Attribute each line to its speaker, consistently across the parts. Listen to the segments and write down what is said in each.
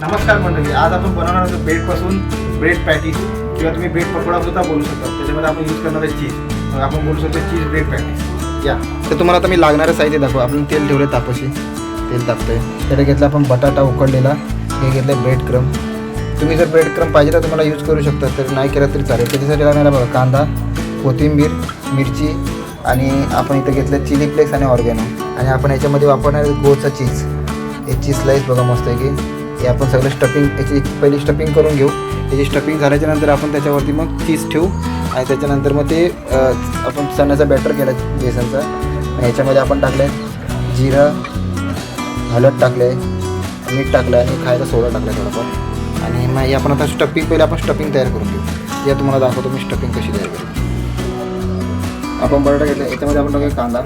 Speaker 1: नमस्कार मंडळी, आज आपण बनवणार आहोत ब्रेडपासून ब्रेड पॅटीस किंवा तुम्ही ब्रेड पकोडा सुद्धा बोलू शकता. त्याच्यामध्ये आपण यूज करणार आहे चीज. मग आपण बोलू शकतो चीज ब्रेड पॅटीस. या तर तुम्हाला आता मी लागणारं साहित्य दाखवू. आपण तेल ठेवले तापाशी, तेल तापतोय. त्याला घेतला आपण बटाटा उकडलेला, हे घेतलं ब्रेड क्रम. तुम्ही जर ब्रेड क्रम पाहिजे तर तुम्हाला यूज करू शकता, तर नाही केलं तरी चालेल. त्याच्यासाठी लागणार बघा कांदा, कोथिंबीर, मिरची आणि आपण इथं घेतलं चिली फ्लेक्स आणि ऑर्गॅनो. आणि आपण याच्यामध्ये वापरणार गोचा चीज. हे चीज स्लाईस बघा मस्त आहे की हे आपण सगळं स्टफिंग याची पहिली स्टफिंग करून घेऊ. त्याची स्टफिंग झाल्याच्यानंतर आपण त्याच्यावरती मग चीज ठेवू आणि त्याच्यानंतर मग ते आपण चण्याचा बॅटर केला बेसनचा. याच्यामध्ये आपण टाकलं आहे जिरं, हळद टाकलं आहे, मीठ टाकलं आहे आणि खायला सोडा टाकला आहे थोडंफार. आणि मग हे आपण आता स्टफिंग पहिले आपण स्टफिंग तयार करून घेऊ. या तुम्हाला दाखवतो मी स्टफिंग कशी तयार करू. आपण बटाटा घेतला, याच्यामध्ये आपण टाकूया कांदा.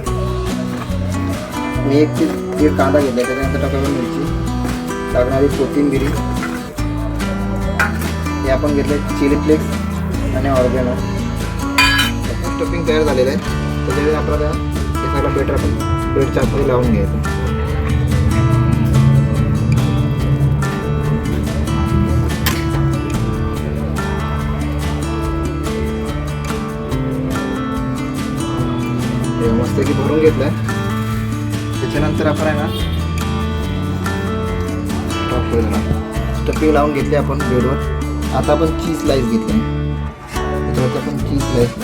Speaker 1: मी 1 ते 1.5 कांदा घेतला, त्याच्यानंतर टाकूया मिरची, लागणारी कोथिंबीर, हे आपण घेतलं चिली फ्लेक्स आणि ऑर्गॅनो. स्टफिंग तयार झालेलं आहे. त्याच्यावेळी आपल्याला हे सगळं बेटर आपण ब्रेडच्या आतमध्ये लावून घ्यायचं. मस्त की भरून घेतलं आहे. त्याच्यानंतर आपण आहे ना स्टफिंग लावून घेतली आपण ब्रेडवर. आता आपण चीज स्लाईस घेतली, त्याच्यावरती आपण चीज स्लाईस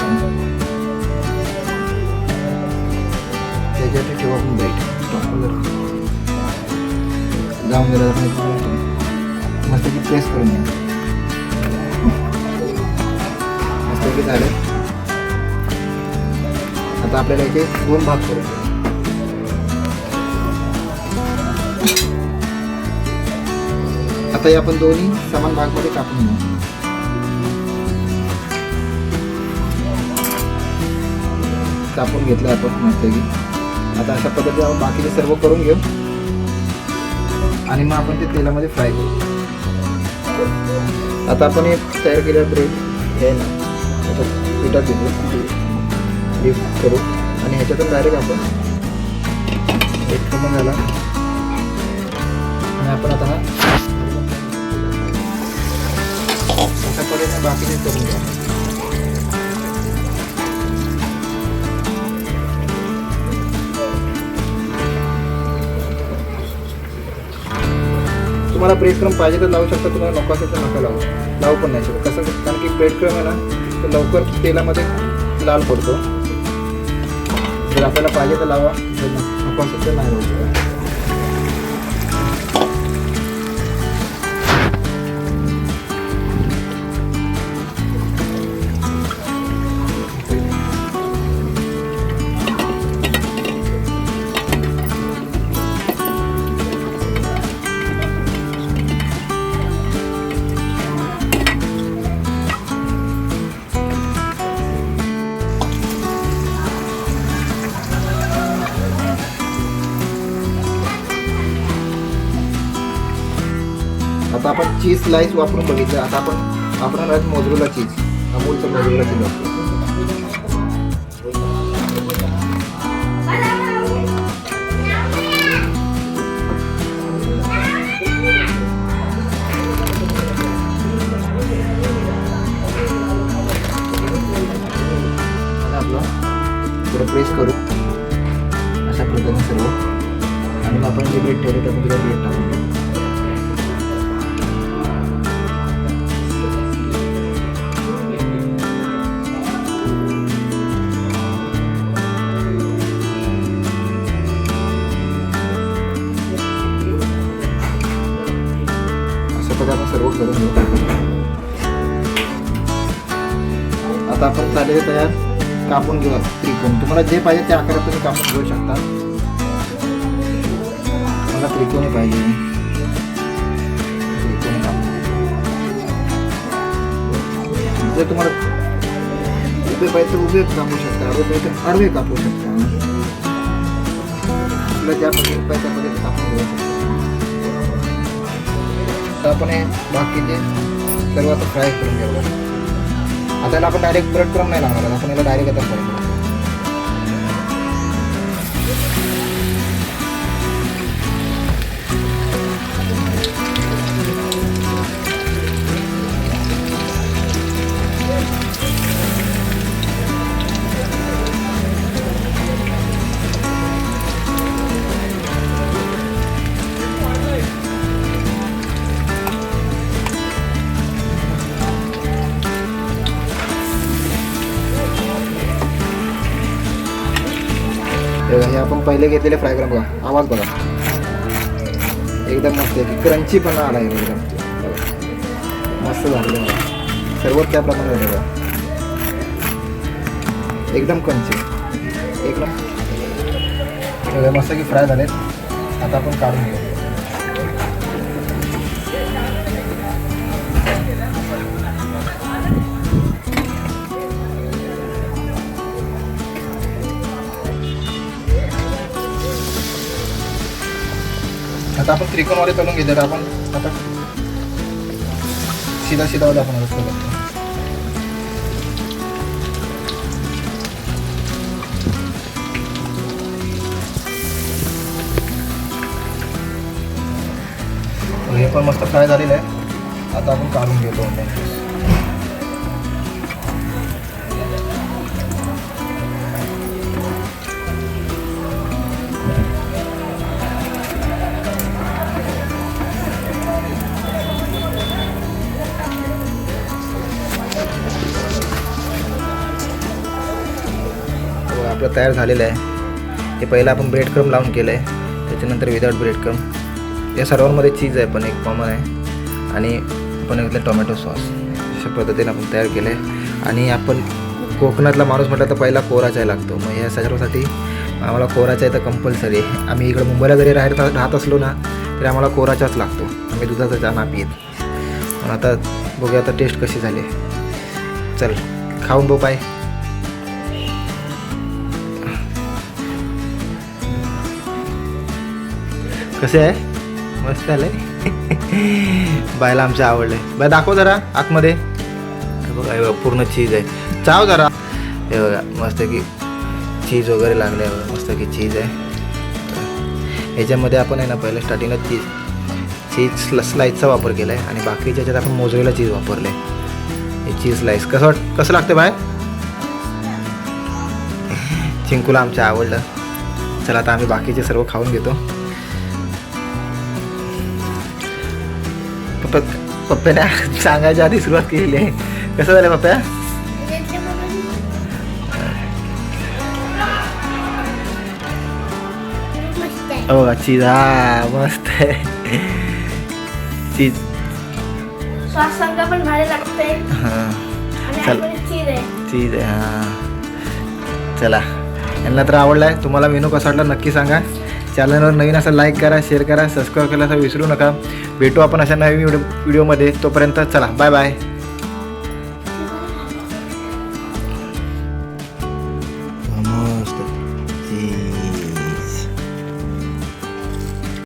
Speaker 1: त्याच्यावरती ठेवू आपण ब्रेड. जाऊन गेलं मस्त की प्रेस करून घ्या. मस्त की झालं. आता आपल्याला याचे 2 भाग करू. आता हे आपण दोन्ही समान भागमध्ये कापून घेऊ. कापून घेतलं आपण मस्त की. आता अशा पद्धतीने आपण बाकीचे सर्व करून घेऊ आणि मग आपण ते तेलामध्ये फ्राय करू. आता आपण हे तयार केलेलं ब्रेड हे ना पिठात घेतो, डीप करू आणि ह्याच्यातून डायरेक्ट आपण एक खमंग झाला आणि आपण आता अशा पद्धतीने बाकीचे करून घ्या. तुम्हाला ब्रेड क्रम पाहिजे तर लावू शकता, तुम्हाला नको असेल तर नका लावू पण नाही शकत. कसं कारण की ब्रेड क्रम आहे ना तो लवकर तेलामध्ये लाल पडतो. जर आपल्याला पाहिजे तर लावा, नको असेल तर नाही लावू शकत. आता आपण चीज स्लाइस वापरून बघितलं. आता आपण वापरणार आहोत मोझरेला चीज, अमूलचं मोझरेला चीज वापरू. आपलं थोडं प्रेस करू अशा पद्धतीने सर्व. आणि मग आपण जे ब्रेड ठेवले त्यामध्ये ब्रेड टाकून घेऊ. आपण सर्व करून घेऊ. आता आपण झालेले तयार कापून घेऊ त्रिकोण. तुम्हाला जे पाहिजे त्या आकारात तुम्ही कापून घेऊ शकता. मला त्रिकोणी पाहिजे, त्रिकोणी कापून. जर तुम्हाला उभे पाहिजे तर उभे कापू शकता, आडवे पाहिजे तर आडवे कापू शकता. आपल्याला ज्या पद्धतीने पाहिजे त्या पद्धतीने कापून घेऊ शकता. तर आपण हे बाकीचे सर्व आता फ्राय करून घ्यावं. आता याला आपण डायरेक्ट ब्रेड क्रम नाही लावणार, आपण याला डायरेक्ट आता फ्राय करू. आपण पहिले घेतलेले फ्राय करून बघा, आवाज बघा एकदम मस्त आहे की क्रंची पण आला आहे एकदम मस्त झालेलं बघा. सर्वच त्याप्रमाणे झालं बघा, एकदम क्रंची एकदम मस्त की फ्राय झालेत. आता आपण काढून घेऊ. आता आपण त्रिकोणवाले तळून घेतले. आपण आता सीधा सीधा वाला आपण करतो. हे पण मस्त फ्राय झालेलं आहे. आता आपण काढून घेतो. आपलं तयार झालेलं आहे. हे पहिलं आपण ब्रेड क्रम लावून केलं आहे, त्याच्यानंतर विदाऊट ब्रेड क्रम. या सर्वांमध्ये चीज आहे पण एक कॉमन आहे, आणि आपण घेतलं टोमॅटो सॉस. अशा पद्धतीने आपण तयार केलं आहे. आणि आपण कोकणातला माणूस म्हटलं तर पहिला कोरा चाय लागतो. मग या सगळ्यासाठी आम्हाला कोरा चाय तर कंपल्सरी आहे. आम्ही इकडं मुंबईला जरी राहत असलो ना तरी आम्हाला कोरा चहाच लागतो. आम्ही दुधाचा चहा ना पित. पण आता बघूया आता टेस्ट कशी झाली. चल खाऊन बघ पाय. कसे आहे? मस्त आलं आहे. बायला आमच्या आवडलं आहे. बाय दाखव जरा आतमध्ये. बघा हे बघा पूर्ण चीज आहे. चाव जरा. हे बघा मस्त की चीज वगैरे लागले आहे. मस्त की चीज आहे. याच्यामध्ये आपण आहे ना पहिलं स्टार्टिंगला चीज स्लाईसचा वापर केला आहे, आणि बाकीच्या याच्यात आपण मोजरेला चीज वापरलं आहे. हे चीज स्लाईस कसं लागते बाय? चिंकूला आमच्या आवडलं. चला आता आम्ही बाकीचे सर्व खाऊन घेतो. पप्प्याने सांगायच्या आधी सुरुवात केलेली आहे. कसं झालं पप्प्या? बघा चीज. हा मस्त आहे चीज.
Speaker 2: पण भारी लागते.
Speaker 1: हां चल चीज आहे. हां चला, यांना तर आवडला आहे. तुम्हाला मेनू कसा वाटला नक्की सांगा. चॅनलवर नवीन असं लाईक करा, शेअर करा, सबस्क्राईब करायला विसरू नका. भेटू आपण अशा नवीन व्हिडिओमध्ये. तोपर्यंत चला बाय बाय.